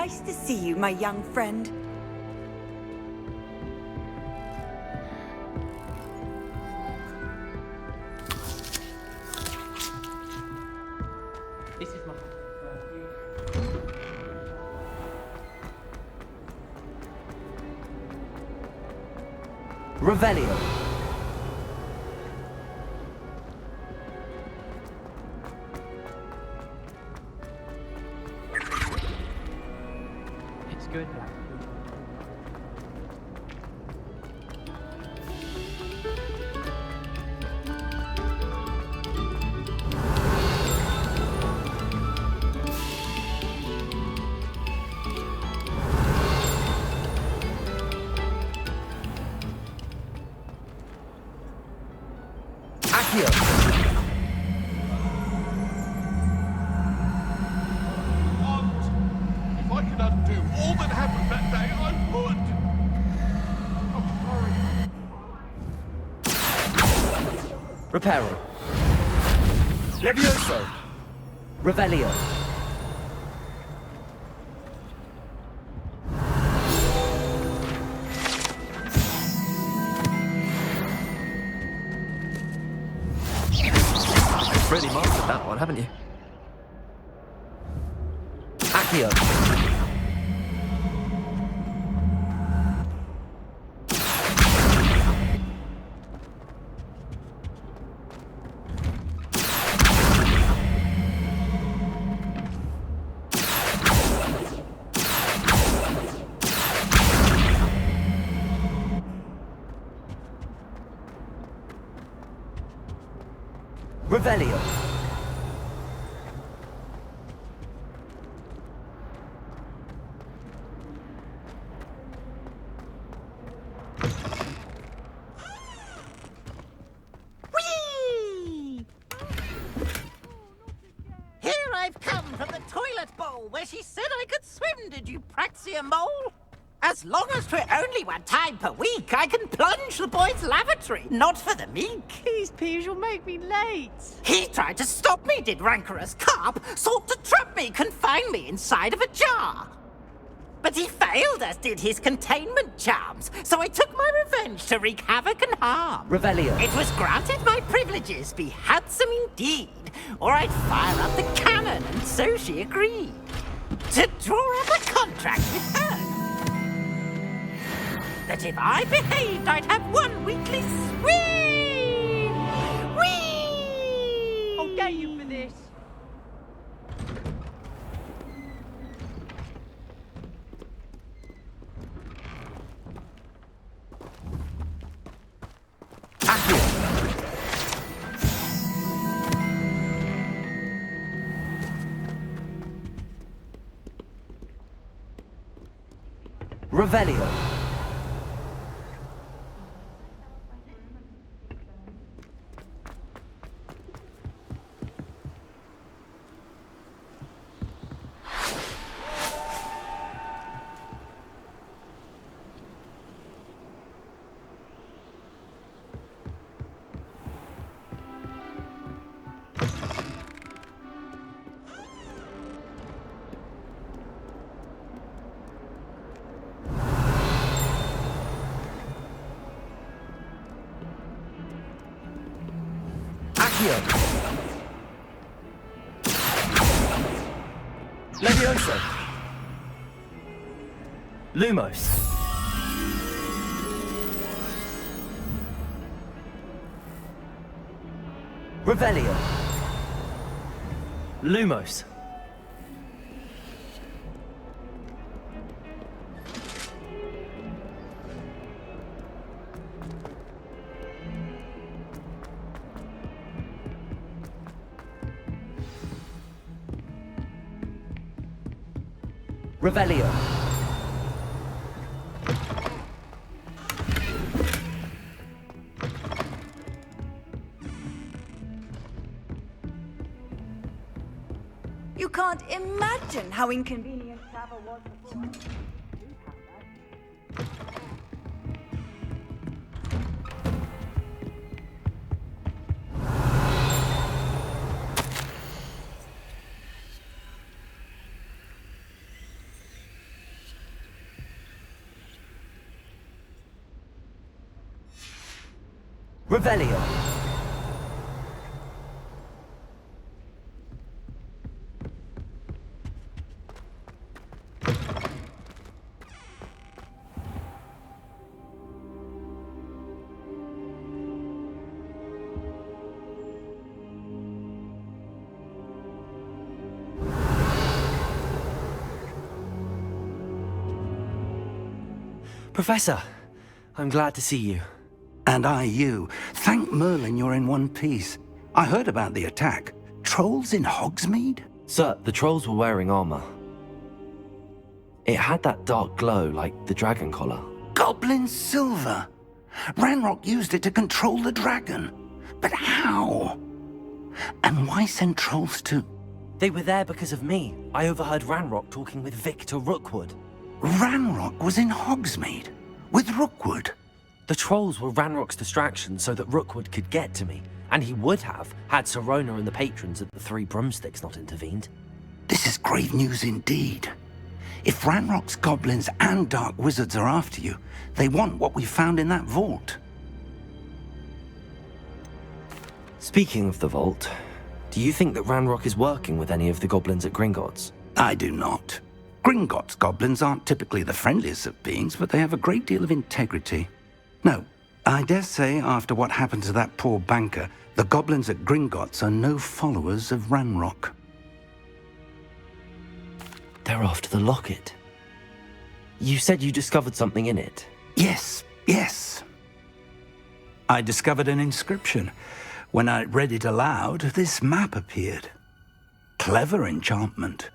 Nice to see you, my young friend. This is my Revelio. It's good. Accio. If I could undo all that happened that day, I would! I'm sorry. Reparo. Levioso. Revelio. Really mastered that one, haven't you? Accio. Revelio. Whee! Here I've come from the toilet bowl where she said I could swim, did you Praxia mole? As long as 'twere only one time per week, I can plunge the boy's lavatory, not for the meek. Please, Piers, you'll make me late. He tried to stop me, did rancorous carp, sought to trap me, confine me inside of a jar. But he failed, as did his containment charms, so I took my revenge to wreak havoc and harm. Revelio. It was granted my privileges be handsome indeed, or I'd fire up the cannon, and so she agreed to draw up a contract with her. That if I behaved, I'd have one weekly swim! Whee! I'll get you for this. Accio. Revelio. Accio. Levioso. Lumos. Revelio. Lumos. Revelio. You can't imagine how inconvenient travel was before. Revelio. Professor, I'm glad to see you. And I you. Thank Merlin you're in one piece. I heard about the attack. Trolls in Hogsmeade? Sir, the trolls were wearing armor. It had that dark glow like the dragon collar. Goblin silver! Ranrock used it to control the dragon. But how? And why send trolls to... They were there because of me. I overheard Ranrock talking with Victor Rookwood. Ranrock was in Hogsmeade? With Rookwood? The trolls were Ranrock's distraction so that Rookwood could get to me. And he would have, had Serona and the patrons at the Three Broomsticks not intervened. This is grave news indeed. If Ranrock's goblins and dark wizards are after you, they want what we found in that vault. Speaking of the vault, do you think that Ranrock is working with any of the goblins at Gringotts? I do not. Gringotts goblins aren't typically the friendliest of beings, but they have a great deal of integrity. No, I dare say after what happened to that poor banker, the goblins at Gringotts are no followers of Ranrock. They're after the locket. You said you discovered something in it. Yes. I discovered an inscription. When I read it aloud, this map appeared. Clever enchantment.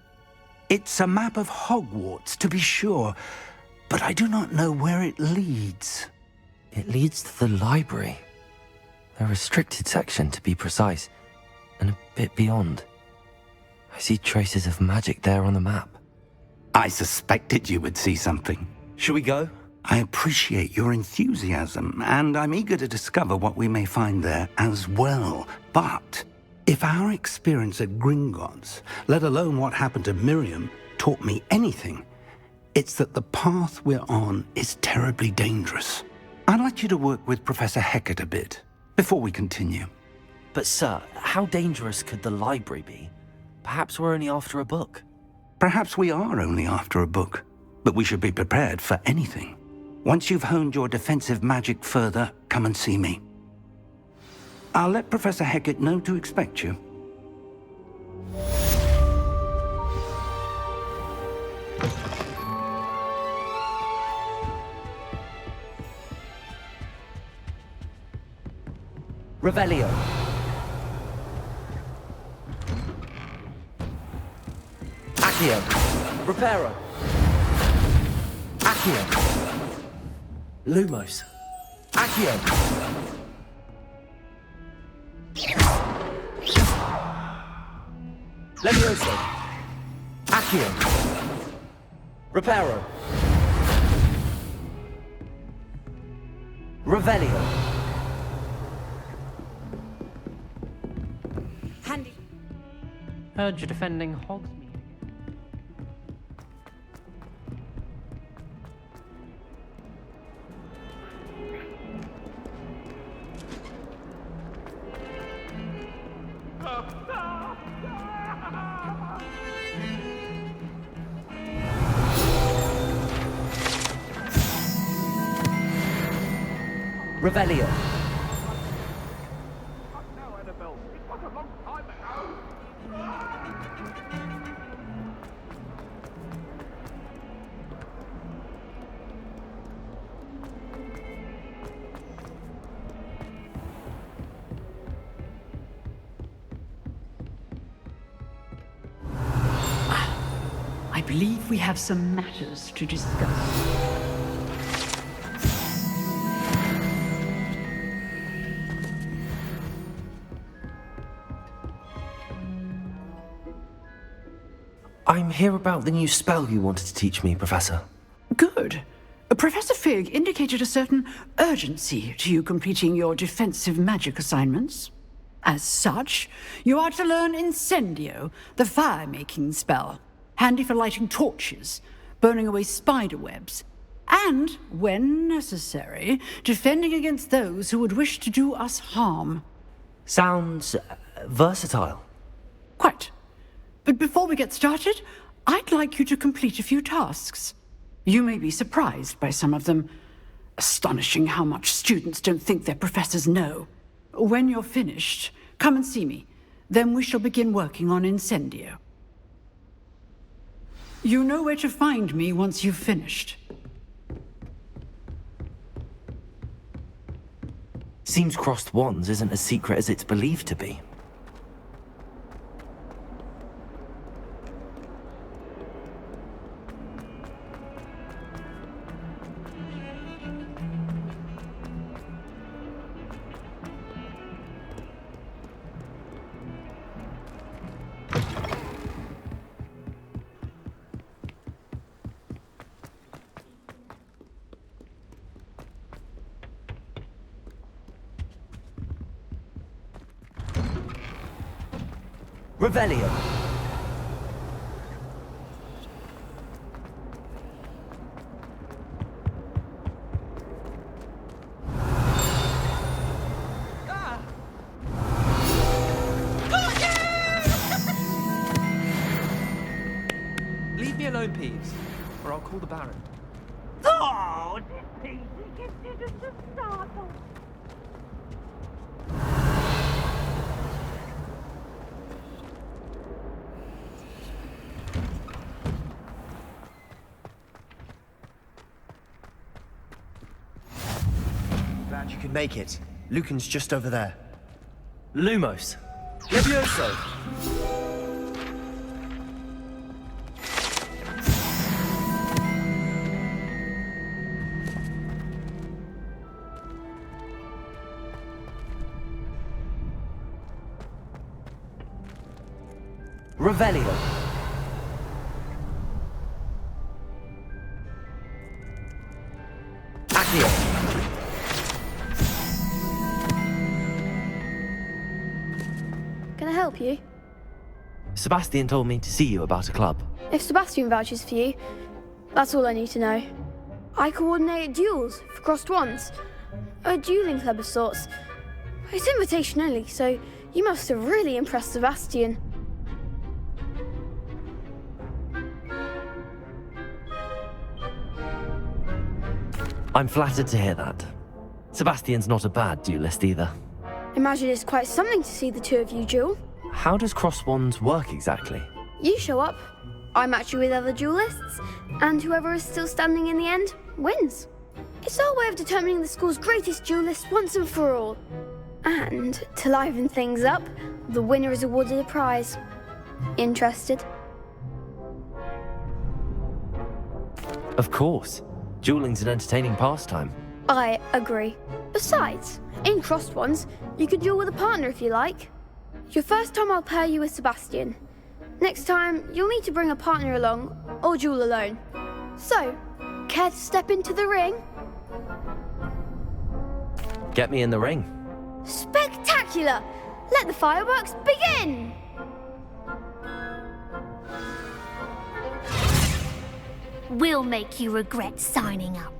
It's a map of Hogwarts, to be sure, but I do not know where it leads. It leads to the library. A restricted section, to be precise, and a bit beyond. I see traces of magic there on the map. I suspected you would see something. Shall we go? I appreciate your enthusiasm, and I'm eager to discover what we may find there as well. But if our experience at Gringotts, let alone what happened to Miriam, taught me anything, it's that the path we're on is terribly dangerous. I'd like you to work with Professor Hecat a bit before we continue. But sir, how dangerous could the library be? Perhaps we're only after a book. Perhaps we are only after a book, but we should be prepared for anything. Once you've honed your defensive magic further, come and see me. I'll let Professor Hecat know to expect you. Revelio. Accio. Reparo. Accio. Lumos. Accio. Levioso. Accio. Reparo. Revelio. Handy. Heard you're defending Hogsmeade. Revelio. No, Annabelle. It was a long time ago. I believe we have some matters to discuss. I'm here about the new spell you wanted to teach me, Professor. Good. Professor Fig indicated a certain urgency to you completing your defensive magic assignments. As such, you are to learn Incendio, the fire-making spell, handy for lighting torches, burning away spider webs, and, when necessary, defending against those who would wish to do us harm. Sounds versatile. Quite. But before we get started, I'd like you to complete a few tasks. You may be surprised by some of them. Astonishing how much students don't think their professors know. When you're finished, come and see me. Then we shall begin working on Incendio. You know where to find me once you've finished. Seems crossed wands isn't as secret as it's believed to be. Revelio. Leave me alone, Peeves, or I'll call the Baron. Oh, this Peeves gives you just a startle. Glad you could make it. Lucan's just over there. Lumos. Levioso! Revelio. Accio. Can I help you? Sebastian told me to see you about a club. If Sebastian vouches for you, that's all I need to know. I coordinate duels for crossed wands. A dueling club of sorts. It's invitation only, so you must have really impressed Sebastian. I'm flattered to hear that. Sebastian's not a bad duelist either. Imagine it's quite something to see the two of you duel. How does cross wands work exactly? You show up, I match you with other duelists, and whoever is still standing in the end wins. It's our way of determining the school's greatest duelist once and for all. And to liven things up, the winner is awarded a prize. Interested? Of course. Dueling's an entertaining pastime. I agree. Besides, in crossed ones, you can duel with a partner if you like. Your first time I'll pair you with Sebastian. Next time, you'll need to bring a partner along, or duel alone. So, care to step into the ring? Get me in the ring. Spectacular! Let the fireworks begin! We'll make you regret signing up.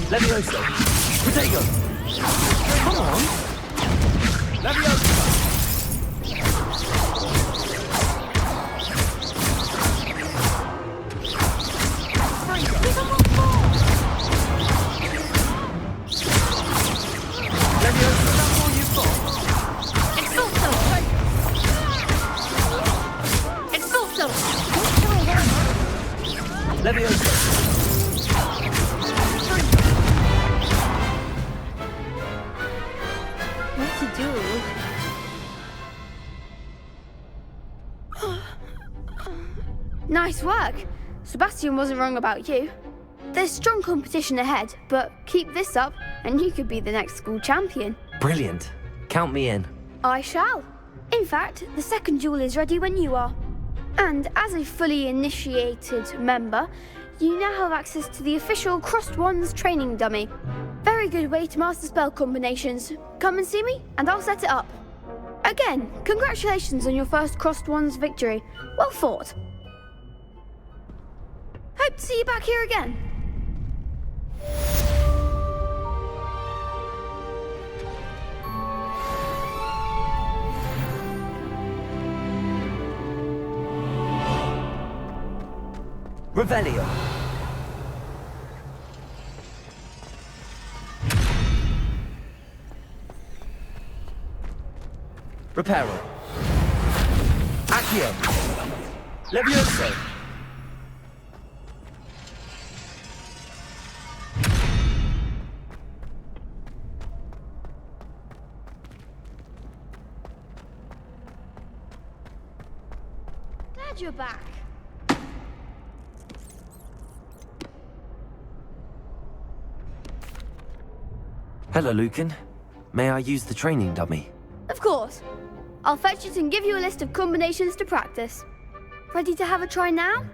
Levioso! Protego! Come on! Levioso! Levioso! What to do? Nice work! Sebastian wasn't wrong about you. There's strong competition ahead, but keep this up and you could be the next school champion. Brilliant. Count me in. I shall. In fact, the second duel is ready when you are. And as a fully initiated member, you now have access to the official Crossed Wands training dummy. Very good way to master spell combinations. Come and see me, and I'll set it up. Again, congratulations on your first Crossed Wands victory. Well fought. Hope to see you back here again. Revelio. Reparo. Accio. Levioso. Glad you're back. Hello, Lucan. May I use the training dummy? Of course. I'll fetch it and give you a list of combinations to practice. Ready to have a try now?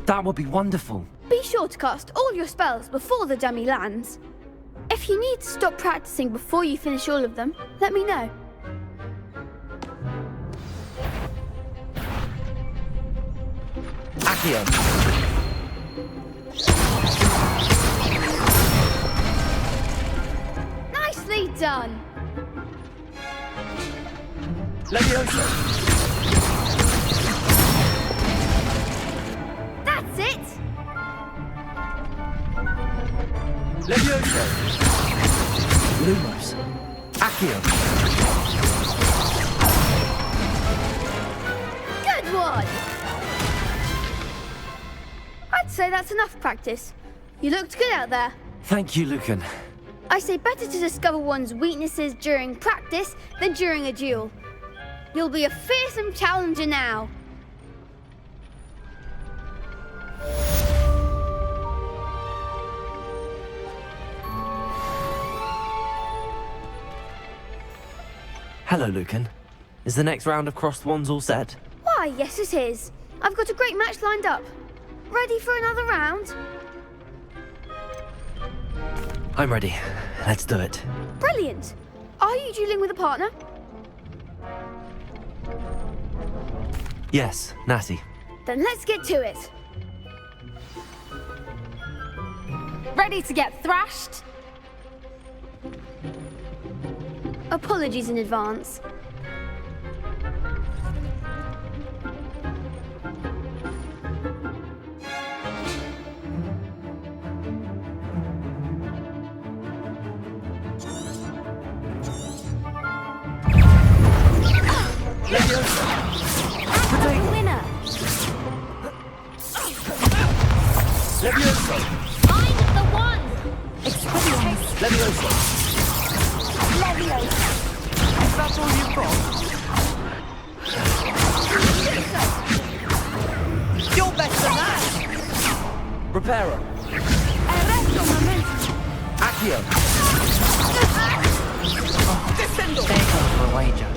That would be wonderful. Be sure to cast all your spells before the dummy lands. If you need to stop practicing before you finish all of them, let me know. Accio. Nicely done. Levioso. That's it. Levioso. Lumos. Accio. Good one. I'd say that's enough practice. You looked good out there. Thank you, Lucan. I say better to discover one's weaknesses during practice than during a duel. You'll be a fearsome challenger now. Hello, Lucan. Is the next round of Crossed Wands all set? Why, yes it is. I've got a great match lined up. Ready for another round? I'm ready. Let's do it. Brilliant. Are you dueling with a partner? Yes, Natty. Then let's get to it. Ready to get thrashed? Apologies in advance. Winner! Levioso! I'm the one! Levioso! Levioso! Is that all you've got? You're better than that! Reparo! Arresto momento! Accio! Descendo! There goes my wager.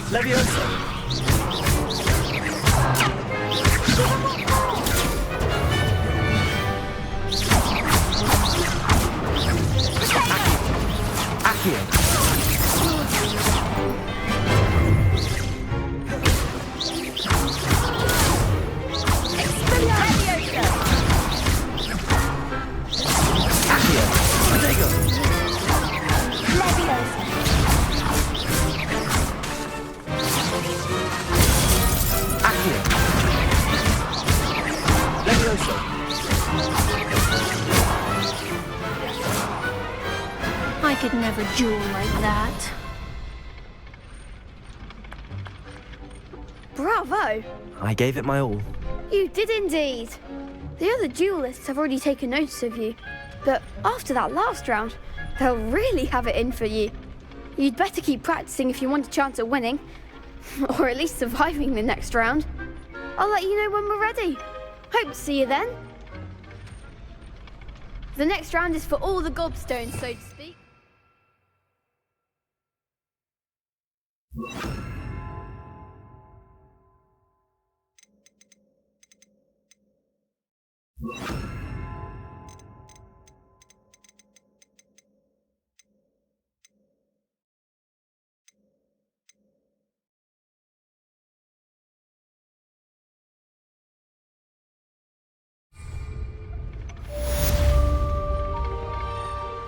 Levioso! Accio! Accio! Protego! Levioso! Accio! Levioso! I could never duel like that. Bravo! I gave it my all. You did indeed. The other duelists have already taken notice of you, but after that last round, they'll really have it in for you. You'd better keep practicing if you want a chance at winning, or at least surviving the next round. I'll let you know when we're ready. Hope to see you then. The next round is for all the gobstones, so to speak.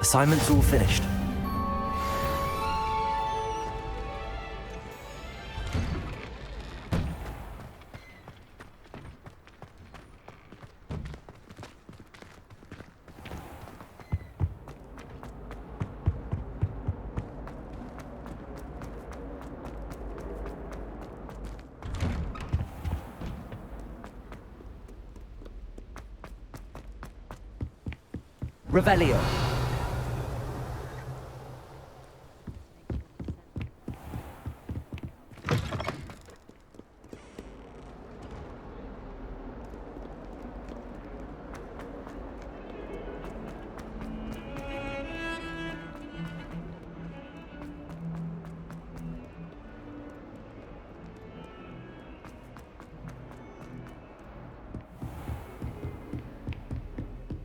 Assignment's all finished. Revelio.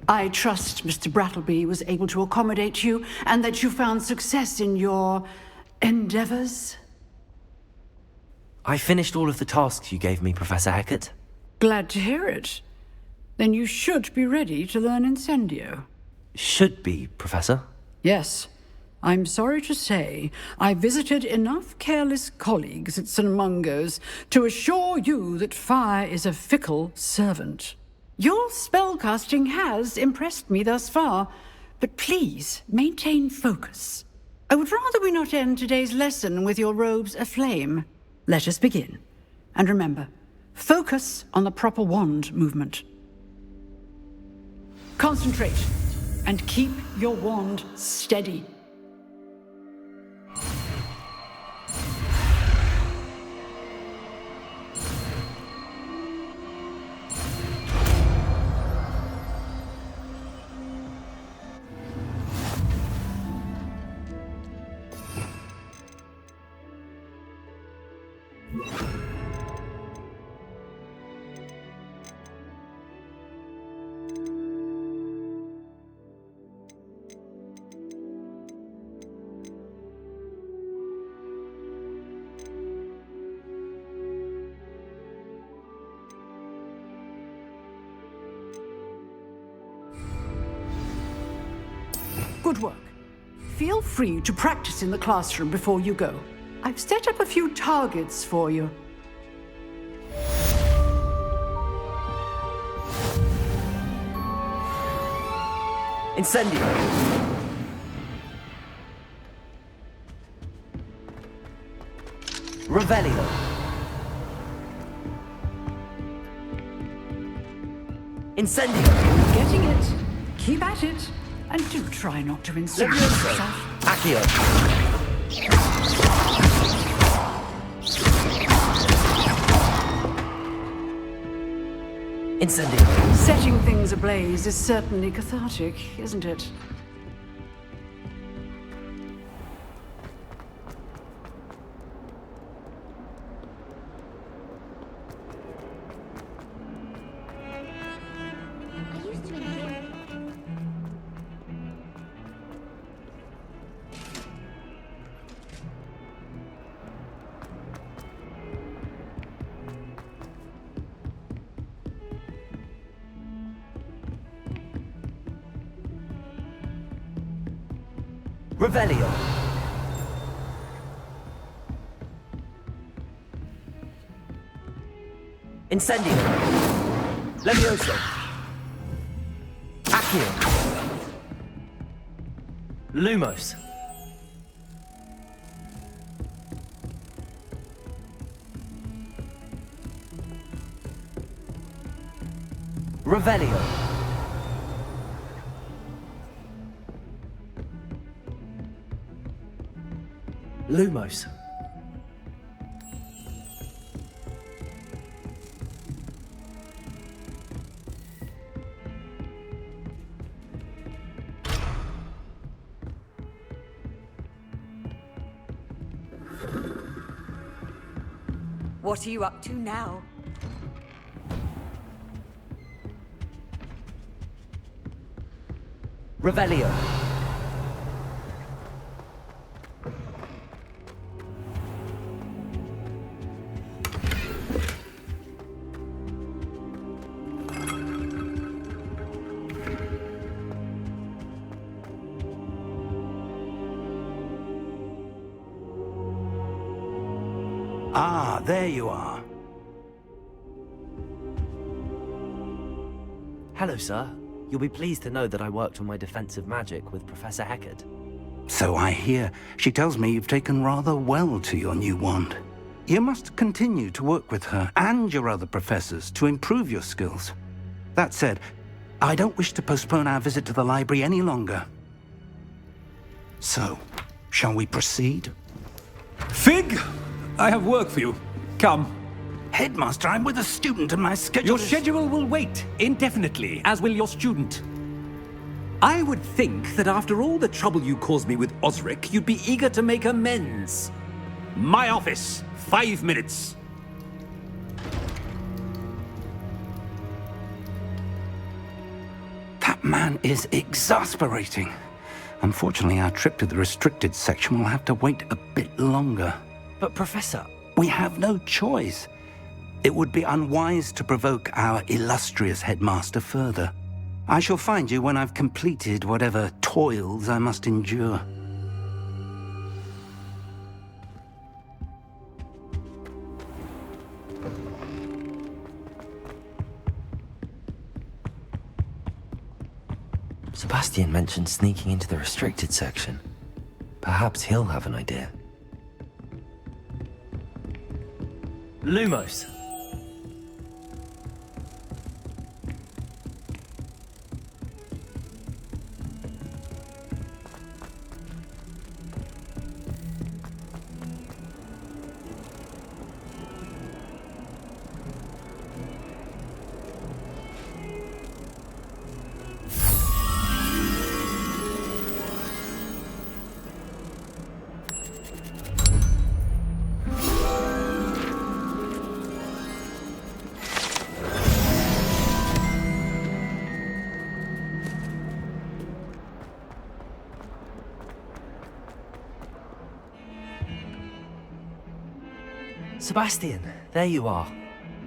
I trust Mr. Brattleby was able to accommodate you and that you found success in your endeavors. I finished all of the tasks you gave me, Professor Hecat. Glad to hear it. Then you should be ready to learn Incendio. Should be, Professor. Yes. I'm sorry to say, I visited enough careless colleagues at St. Mungo's to assure you that fire is a fickle servant. Your spellcasting has impressed me thus far, but please maintain focus. I would rather we not end today's lesson with your robes aflame. Let us begin. And remember, focus on the proper wand movement. Concentrate, and keep your wand steady. Good work. Feel free to practice in the classroom before you go. I've set up a few targets for you. Incendio. Revelio. Incendio. Getting it. Keep at it. And do try not to insult yourself. Accio. Incendio. Setting things ablaze is certainly cathartic, isn't it? Revelio. Incendio. Levioso. Accio. Lumos. Revelio. Lumos. What are you up to now? Revelio. Ah, there you are. Hello, sir. You'll be pleased to know that I worked on my defensive magic with Professor Heckard. So I hear. She tells me you've taken rather well to your new wand. You must continue to work with her and your other professors to improve your skills. That said, I don't wish to postpone our visit to the library any longer. So, shall we proceed? Fig! I have work for you. Come. Headmaster, I'm with a student and my schedule Your is... schedule will wait indefinitely, as will your student. I would think that after all the trouble you caused me with Osric, you'd be eager to make amends. My office, 5 minutes. That man is exasperating. Unfortunately, our trip to the restricted section will have to wait a bit longer. But, Professor... We have no choice. It would be unwise to provoke our illustrious headmaster further. I shall find you when I've completed whatever toils I must endure. Sebastian mentioned sneaking into the restricted section. Perhaps he'll have an idea. Lumos. Sebastian, there you are.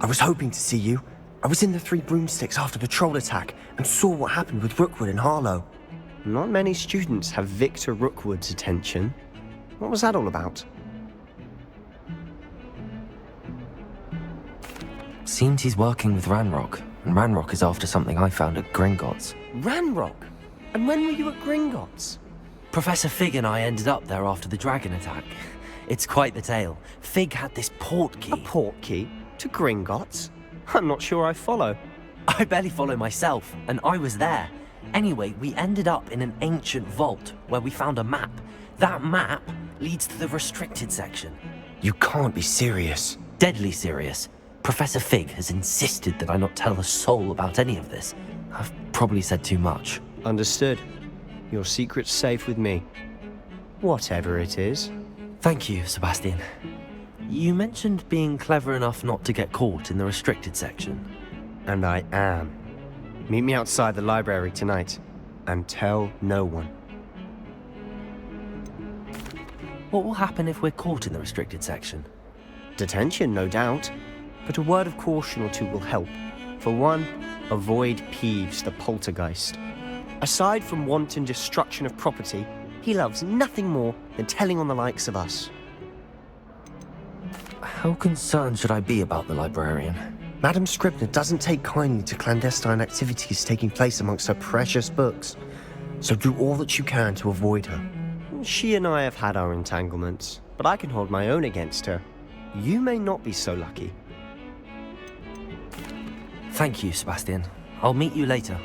I was hoping to see you. I was in the Three Broomsticks after the troll attack and saw what happened with Rookwood and Harlow. Not many students have Victor Rookwood's attention. What was that all about? Seems he's working with Ranrock, and Ranrock is after something I found at Gringotts. Ranrock? And when were you at Gringotts? Professor Fig and I ended up there after the dragon attack. It's quite the tale. Fig had this port key. A port key? To Gringotts? I'm not sure I follow. I barely follow myself, and I was there. Anyway, we ended up in an ancient vault where we found a map. That map leads to the restricted section. You can't be serious. Deadly serious. Professor Fig has insisted that I not tell a soul about any of this. I've probably said too much. Understood. Your secret's safe with me. Whatever it is. Thank you, Sebastian. You mentioned being clever enough not to get caught in the restricted section. And I am. Meet me outside the library tonight, and tell no one. What will happen if we're caught in the restricted section? Detention, no doubt. But a word of caution or two will help. For one, avoid Peeves, the poltergeist. Aside from wanton destruction of property, he loves nothing more than telling on the likes of us. How concerned should I be about the librarian? Madame Scribner doesn't take kindly to clandestine activities taking place amongst her precious books. So do all that you can to avoid her. She and I have had our entanglements, but I can hold my own against her. You may not be so lucky. Thank you, Sebastian. I'll meet you later.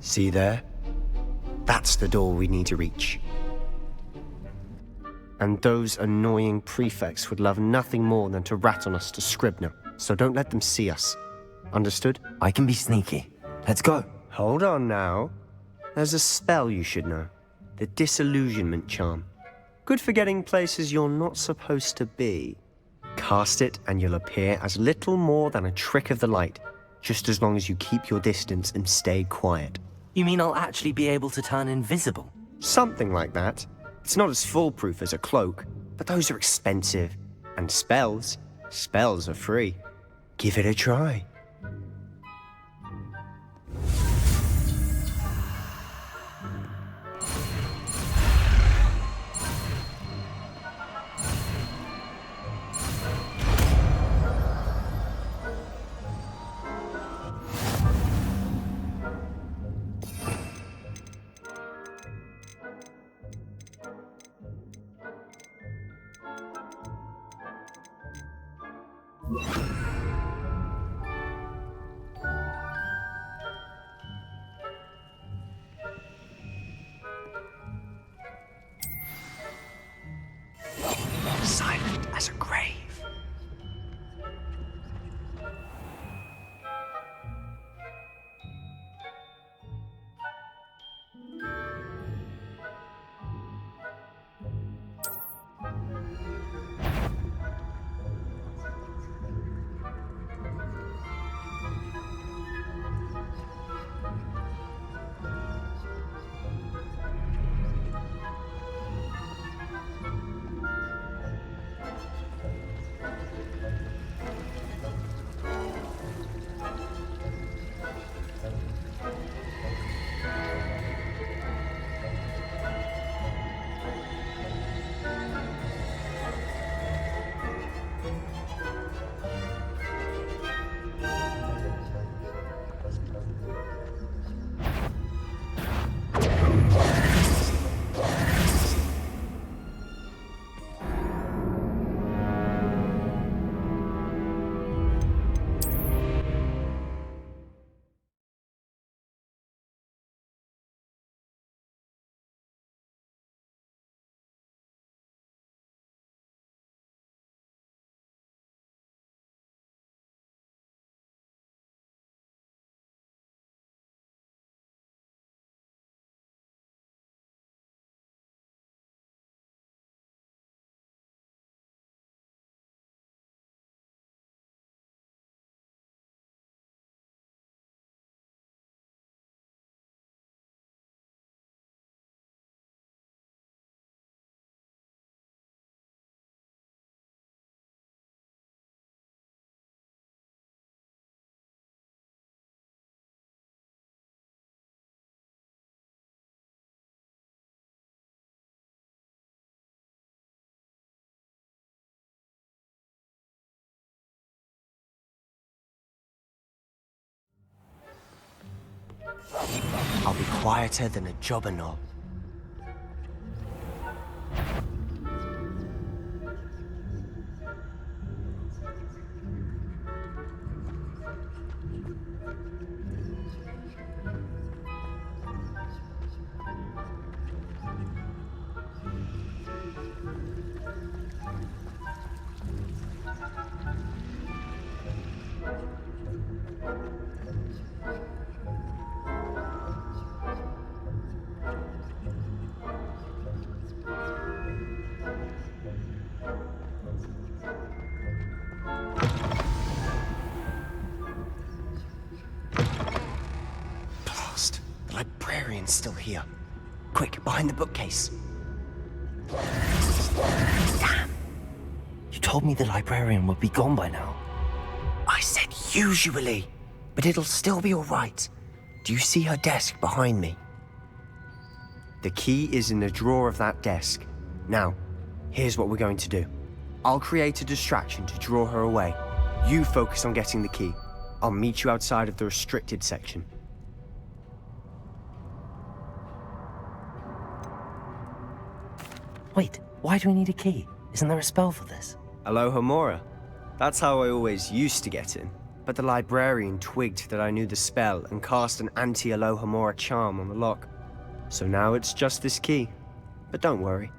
See there? That's the door we need to reach. And those annoying prefects would love nothing more than to rat on us to Scribner, so don't let them see us. Understood? I can be sneaky. Let's go. Hold on now. There's a spell you should know. The Disillusionment Charm. Good for getting places you're not supposed to be. Cast it and you'll appear as little more than a trick of the light, just as long as you keep your distance and stay quiet. You mean I'll actually be able to turn invisible? Something like that. It's not as foolproof as a cloak, but those are expensive. And spells are free. Give it a try. Silent as a grave. I'll be quieter than a jobberknoll. Librarian's still here. Quick, behind the bookcase. Damn! You told me the librarian would be gone by now. I said usually, but it'll still be all right. Do you see her desk behind me? The key is in the drawer of that desk. Now, here's what we're going to do. I'll create a distraction to draw her away. You focus on getting the key. I'll meet you outside of the restricted section. Wait, why do we need a key? Isn't there a spell for this? Aloha Mora. That's how I always used to get in. but the librarian twigged that I knew the spell and cast an anti-Alohomora charm on the lock. So now it's just this key. But don't worry.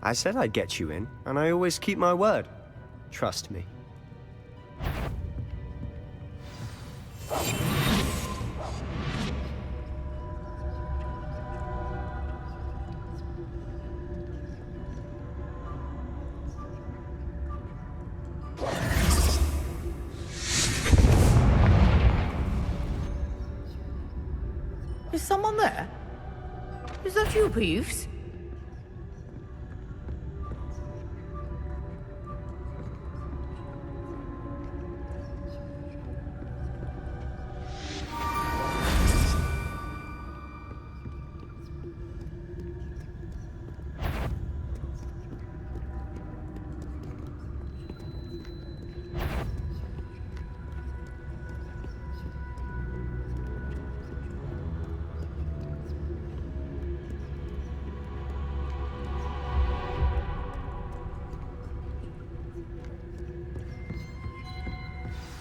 I said I'd get you in, and I always keep my word. Trust me. Is someone there? Is that you, Peeves?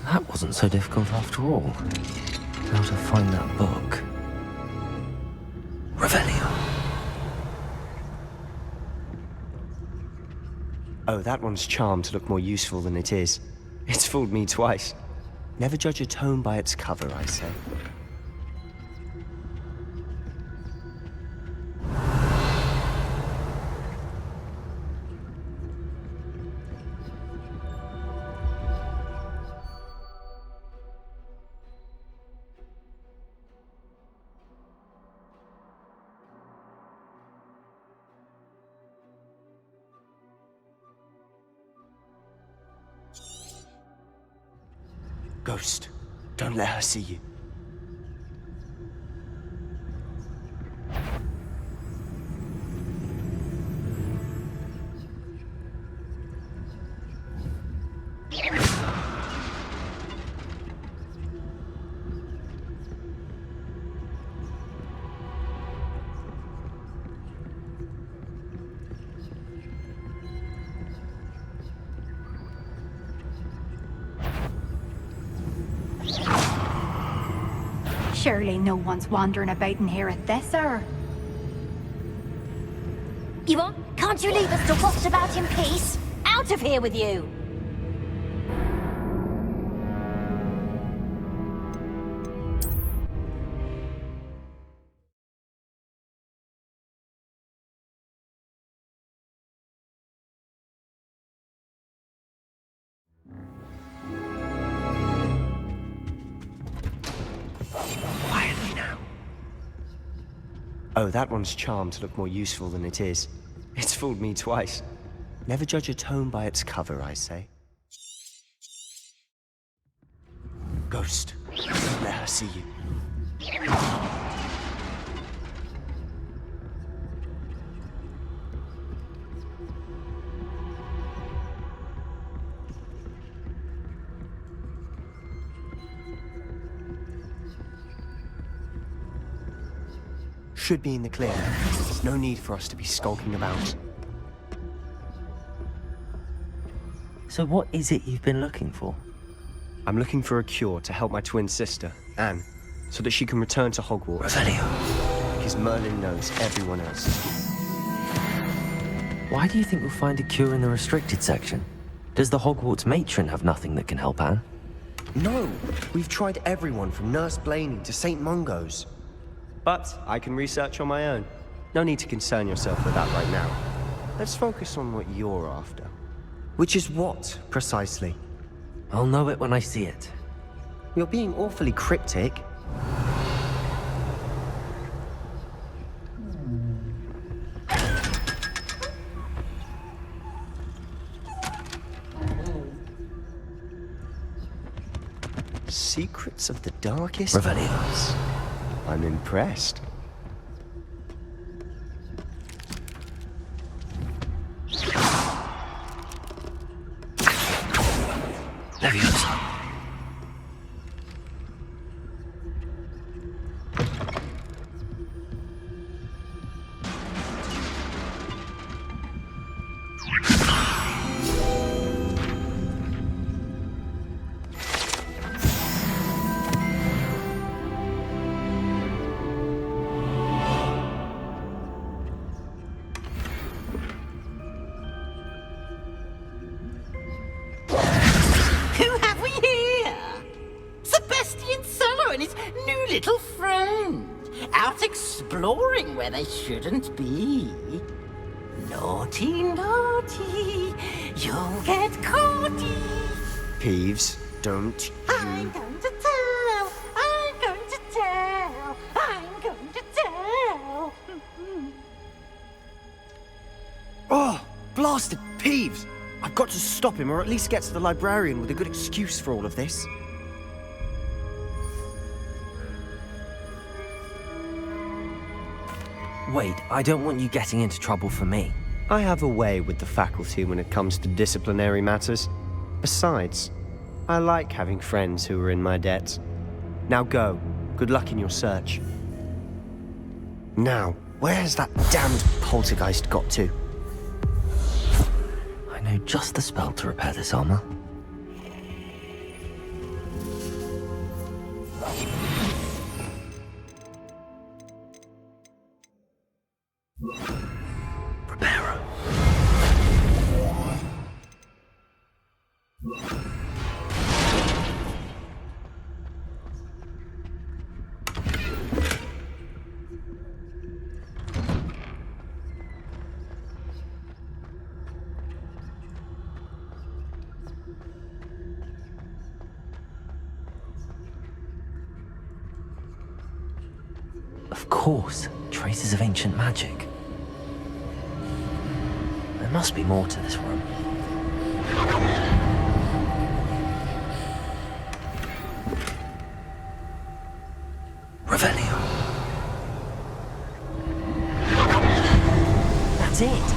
That wasn't so difficult after all. How to find that book. Revelio. Oh, that one's charmed to look more useful than it is. It's fooled me twice. Never judge a tome by its cover, I say. Ghost, don't let her see you. Surely no one's wandering about in here at this hour. You what? Can't you leave us to waft about in peace? Out of here with you! Oh, that one's charmed to look more useful than it is. It's fooled me twice. Never judge a tome by its cover, I say. Ghost, don't let her see you. Should be in the clear. There's no need for us to be skulking about. So what is it you've been looking for? I'm looking for a cure to help my twin sister, Anne, so that she can return to Hogwarts. Revelio. Because Merlin knows everyone else. Why do you think we'll find a cure in the restricted section? Does the Hogwarts matron have nothing that can help Anne? No! We've tried everyone from Nurse Blaney to St. Mungo's. But I can research on my own. No need to concern yourself with that right now. Let's focus on what you're after. Which is what, precisely? I'll know it when I see it. You're being awfully cryptic. Secrets of the darkest... Revelios. I'm impressed. Leviosa. out exploring where they shouldn't be. Naughty, naughty, you'll get caughty. Peeves, don't I'm going to tell, I'm going to tell, I'm going to tell. Oh, blasted Peeves! I've got to stop him, or at least get to the librarian with a good excuse for all of this. Wait, I don't want you getting into trouble for me. I have a way with the faculty when it comes to disciplinary matters. Besides, I like having friends who are in my debt. Now go. Good luck in your search. Now, where's that damned poltergeist got to? I know just the spell to repair this armor. Reparo. Of course, traces of ancient magic. There must be more to this room. Revelio. That's it.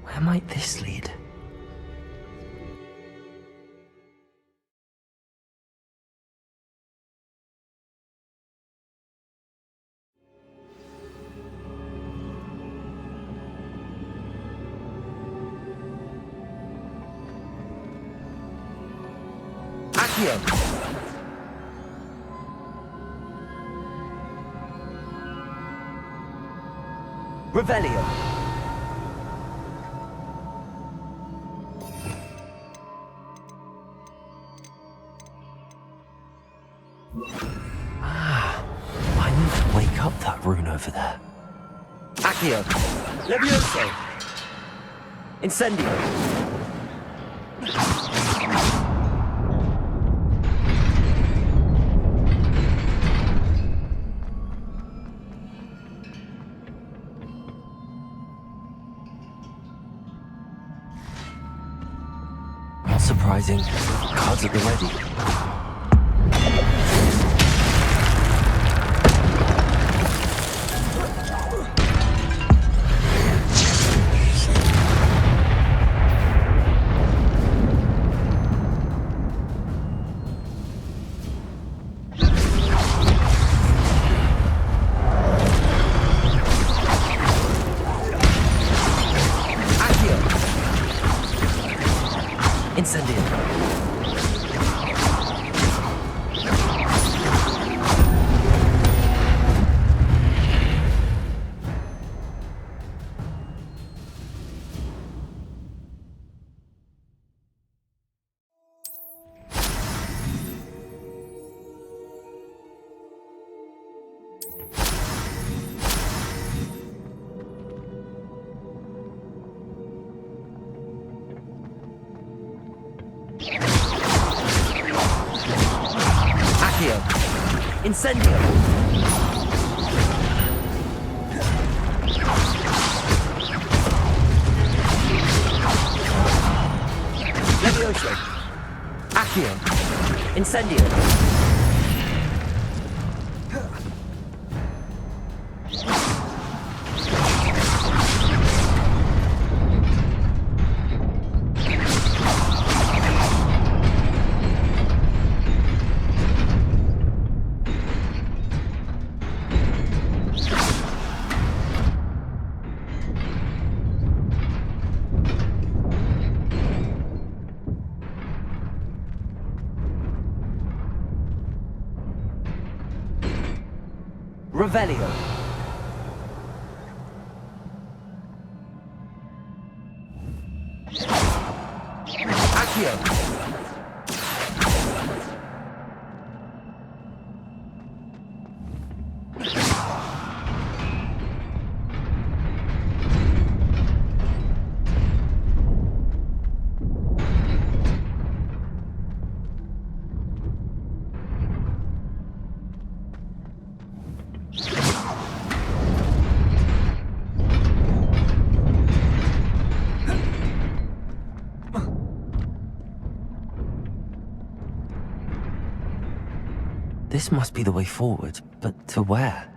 Where might this lead? Accio! Revelio! I need to wake up that rune over there. Accio! Levioso! Incendio! Not surprising. Cards at the ready. Incendio. Incendio! Levioso! Accio! Incendio! Revelio. Accio. This must be the way forward, but to where?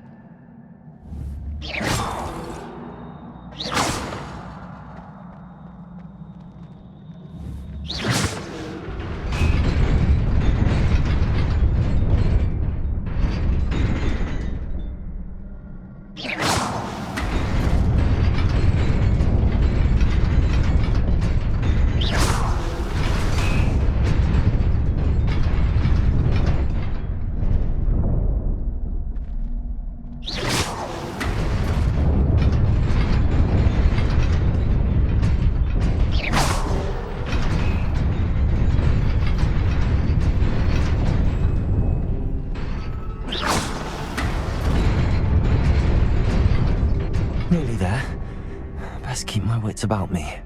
Nearly there. Best keep my wits about me.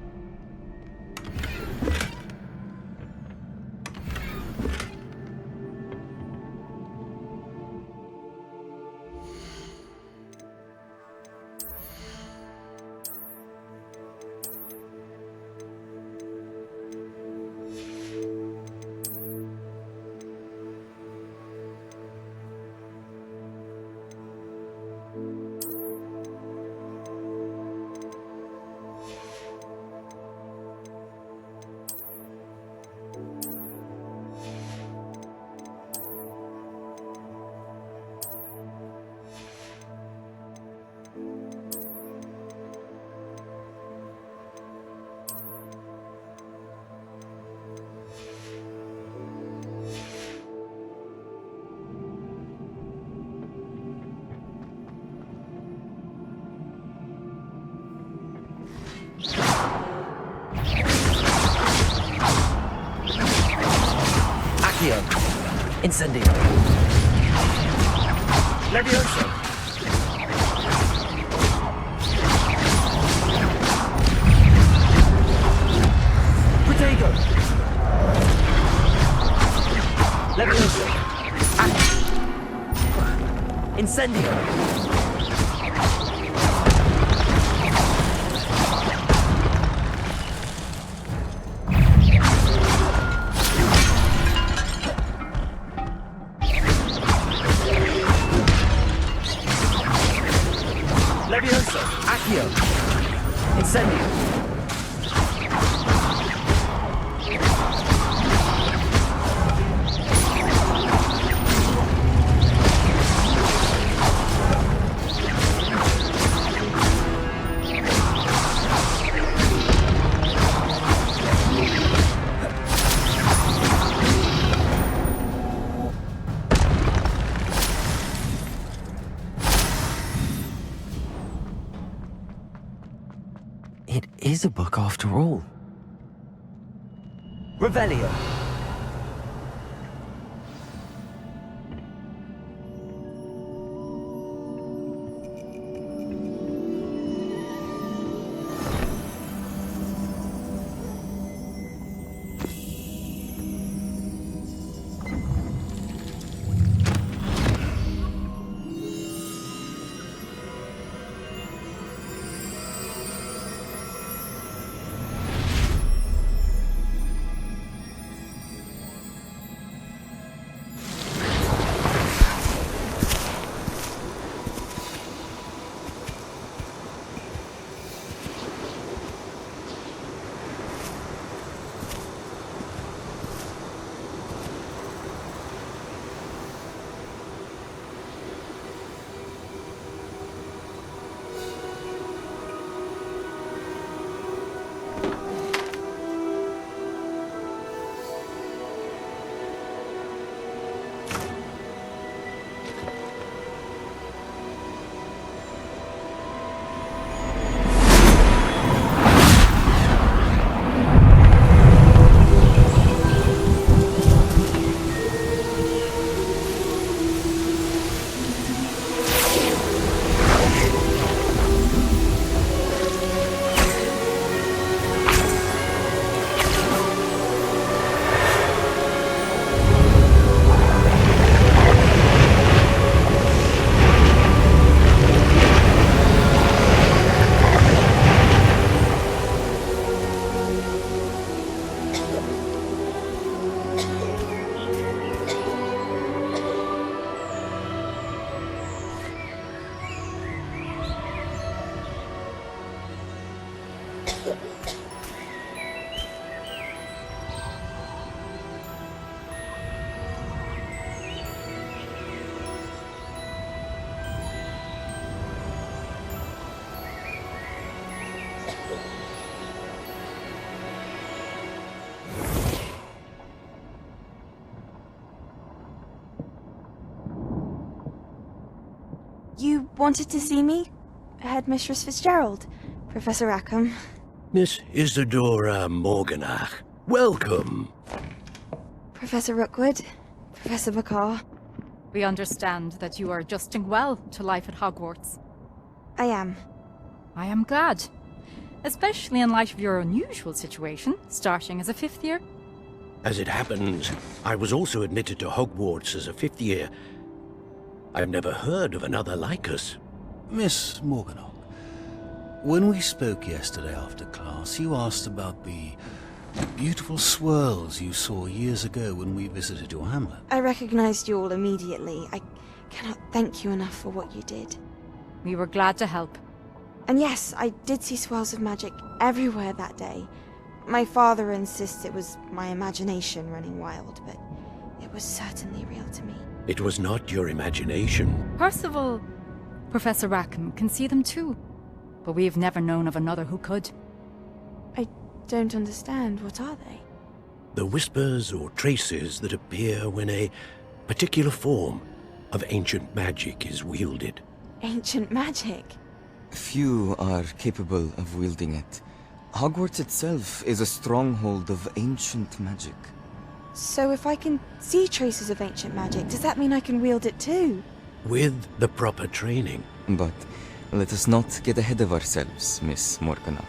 Accio. Incendio. Levioso. Protego. Levioso. Incendio. Levioso. Accio. Incendio. It is a book after all. Revelio. You wanted to see me? Headmistress Fitzgerald, Professor Rackham. Miss Isadora Morganach, welcome. Professor Rookwood, Professor Bakar. We understand that you are adjusting well to life at Hogwarts. I am. I am glad. Especially in light of your unusual situation, starting as a 5th year. As it happens, I was also admitted to Hogwarts as a 5th year. I've never heard of another like us. Miss Morganach, when we spoke yesterday after class, you asked about the beautiful swirls you saw years ago when we visited your hamlet. I recognized you all immediately. I cannot thank you enough for what you did. We were glad to help. And yes, I did see swirls of magic everywhere that day. My father insists it was my imagination running wild, but it was certainly real to me. It was not your imagination. Percival, Professor Rackham can see them too. But we've never known of another who could. I don't understand. What are they? The whispers or traces that appear when a particular form of ancient magic is wielded. Ancient magic? Few are capable of wielding it. Hogwarts itself is a stronghold of ancient magic. So if I can see traces of ancient magic, does that mean I can wield it too? With the proper training. But let us not get ahead of ourselves, Miss Morganach.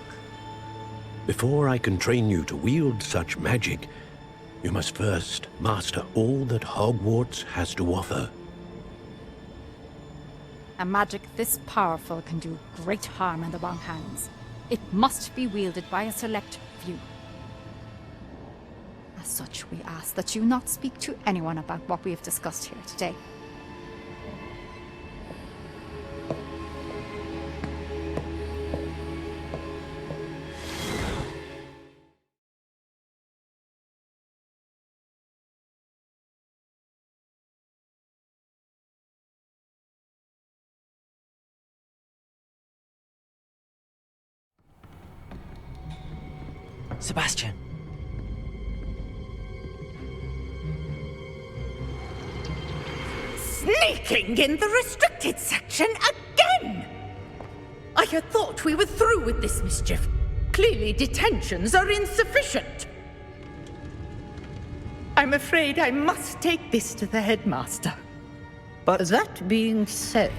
Before I can train you to wield such magic, you must first master all that Hogwarts has to offer. A magic this powerful can do great harm in the wrong hands. It must be wielded by a select few. As such, we ask that you not speak to anyone about what we have discussed here today. Sebastian. Sneaking in the restricted section again! I had thought we were through with this mischief. Clearly detentions are insufficient. I'm afraid I must take this to the headmaster. But that being said,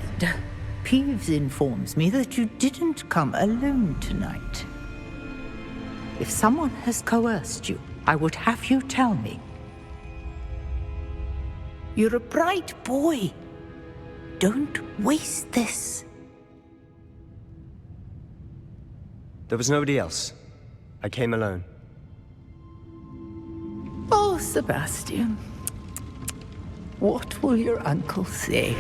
Peeves informs me that you didn't come alone tonight. If someone has coerced you, I would have you tell me. You're a bright boy. Don't waste this. There was nobody else. I came alone. Oh, Sebastian. What will your uncle say?